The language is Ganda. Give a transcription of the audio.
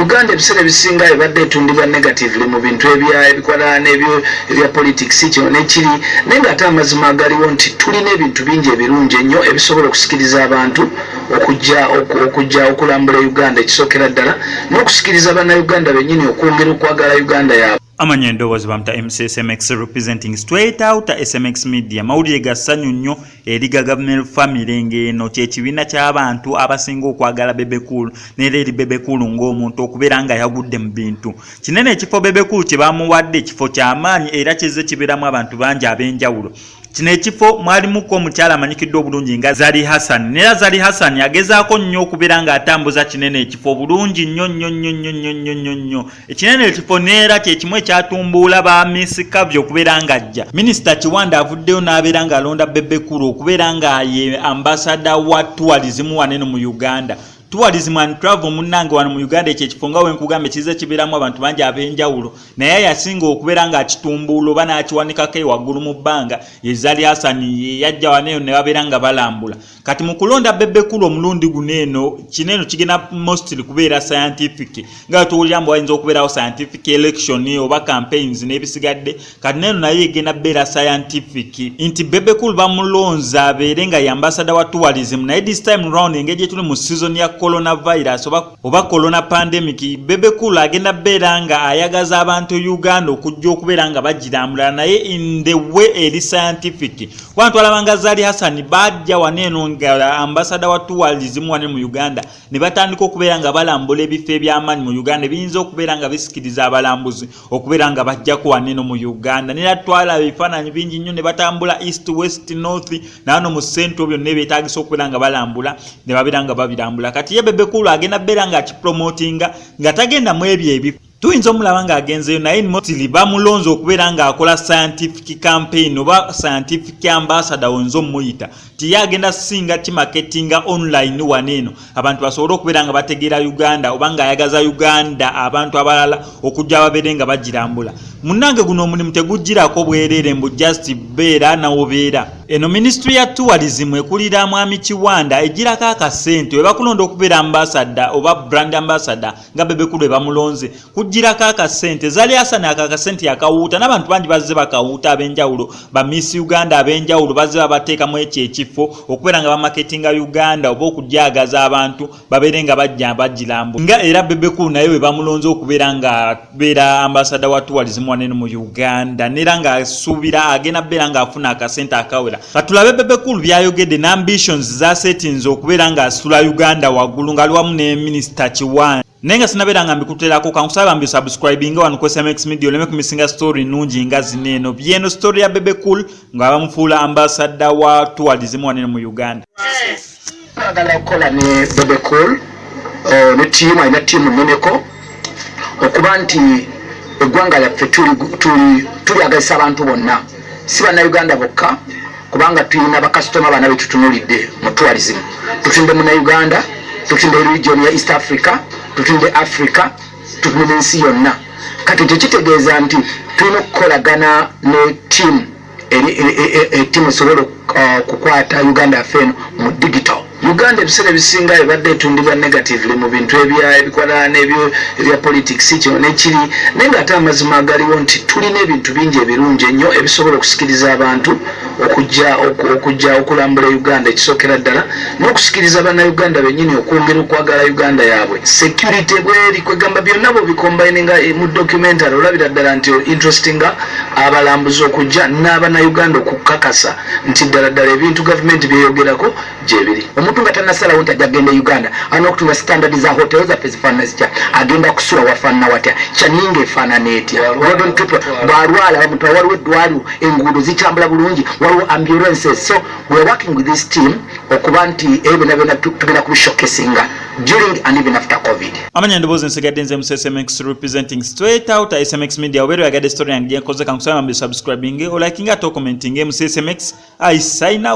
Uganda ebiseera ebisinga ebadde etundibwa negatively mu bintu ebikwatana n'ebya politics kino nekiri naye ng'ate amazima agaliwo nti tulina ebintu bingi ebirungi ennyo ebisobola okusikiriza abantu okujja okulambula Uganda ekisookera ddala n'okusikiriza bannayuganda bennyini okwongera okwagala Uganda yaabwe. Amanya endowooza bamuta MCSMX representing straight out SMX media mawulire ga ssanyu nnyo eri ga government family ng'eno kyekibiina ky'abantu abasinga okwagala Bebe Cool n'era eri Bebe Cool ng'omuntu okubeera nga yagudde mu bintu kinene ekifo Bebe Cool kye bamuwadde ekifo ky'amaanyi era kizze kibeeramu abantu bangi ab'enjawulo. Kino ekifo mwalimuko omukyala amanyikiddwa obulungi nga Zari Hassan nera Zari Hassan yagezaako nnyo okubeera ng'atambuza kinene ekifo bulungi nnyo ekinene ekifo neera kyekimu ekyatumbuula ba Miss Kavyo okubeera ng'ajja. Minisita Kiwanda avuddeyo n'abeera ng'alonda Bebe Cool okubeera nga ye ambassador wa tourism waneno mu Uganda. Tourism and travel munnange wano mu Uganda ekifo nga wenkugambe kize kibeeramu abantu bangi ab'enjawulo naye yasinga okubeera ng'akitumbuula oba n'akiwanikako ewaggulu mu bbanga ye Zari Hassan yajja waneyo ne babeera nga balambula. Kati mu kulonda Bebe Cool omulundi guno eno kineno kigenda mostly kubeera scientific nga tuwulira mbu wayinza okubeerawo scientific election oba campaigns n'ebisigadde kati neno naye egenda beera scientific nti Bebe Cool bamulonza abeere nga ye ambassador wa tourism naye this time round engeri gye tuli mu season ya coronavirus oba corona pandemic Bebe Cool agenda beera nga ayagaza abantu Uganda okujja okubeera nga bagirambula naye in the way eri scientific. Wantu alabanga Zari Hassan bajja waneeno nga ambassador wa tourism wane mu Uganda ne batandika okubeera nga balambula ebifo eby'amaanyi mu Uganda ebiyinza okubeera nga bisikiriza abalambuzi okubeera nga bajjako waneeno mu Uganda nera twala ebifaananyi bingi nnyo ne batambula east west north naano mu central byonna ebyetaagisa okubeera nga balambula ne babeera nga babirambula. Kati ye Bebe Cool agenda beera nga akipromotinga nga tagenda mu ebyo ebifo tuyinza omulaba ng'agenzeyo naye mostly bamulonze okubeera ng'akola scientific campaign oba scientific ambassador wenza omuyita tiye agenda singa kimarketinga online waneeno abantu basobole okubeera nga bategeera Uganda oba ng'ayagaza Uganda abantu abalala okujja babeere nga bagirambula. Munnange guno omulimu tegujjirako bwereere mbu just beera nawobeera. Eno ministry ya tourism ekulira Mwami Kiwanda egirako akasente we bakulonda okubeera ambassador oba brand ambassador nga Bebe Cool bamulonze kujjirako akasente. Zari Hassan akakasente yakawuuta n'abantu bangi bazze bakawuuta ab'enjawulo ba Miss Uganda ab'enjawulo bazze babateekamu ekyo ekifo okubeera nga bamarketinga Uganda oba okujjagaza abantu babeere nga bajja bagirambu nga era Bebe Cool naye we bamulonze okubeera nga beera ambassador wa tourism waneno mu Uganda nera nga asuubira agenda beera nga afuna akasente akawera. Katulabe Bebe Cool byayogedde na ambitions za settings okubeera nga asula Uganda waggulu nga aliwamu ne Minisita Kiwanda nenga sinabeera nga mbikuteerako kankusaba mbi subscribing wano ku SMX media oleme kumisinga story nungi nga zineeno byeno story ya Bebe Cool nga bamufuula ambassador wa tourism waneno mu Uganda. Agala okukola ne Bebe Cool ne team ayina team neneko okuba nti eggwanga lyaffe tulyagazisa abantu bonna si bannayuganda bokka kubanga tulina bakasitoma bana betutunulidde mu tourism tutinde Munnayuganda tutinde region ya East Africa tutinde Africa tutinde ensi yonna kati tekitegeeza nti tulina okukolagana ne team team esobola okukwata Uganda yaffe eno mu digital. Uganda ebiseera ebisinga ebadde etundibwa negatively mu bintu ebikwatana n'ebya politics kino nekiri naye ng'ate amazima agaliwo nti tulina ebintu bingi ebirungi ennyo ebisobola okusikiriza abantu okujja okulambula Uganda ekisookera ddala n'okusikiriza bannayuganda bennyini okwongera okwagala Uganda yaabwe. Security bweri kwegamba byonna bo bikombayininga mu documentary olabira ddala nti interestinga abalambuzi okujja n'abannayuganda okukakasa nti ddala ebintu gavumenti byeyogerako gyebiri. Omuntu nga tannasalawo nti ajja agenda Uganda alina okutunga standard za hotels zaffe zifaanana zitya agenda kusula wafaanana watya kyaninga efaanana etya bw'alwala bamutwala waliwo eddwaliro enguudo zitambula bulungi waliwo ambulances. So we're working with this team okuba nti byonna tugenda kubishokesinga during and even after COVID. Amanya ndowooza nsigadde nze mu SMX representing straight out SMX media obeera yagadde story yange gyenkoze kankusaba mbi subscribing o liking ate commenting mu SMX I sign out.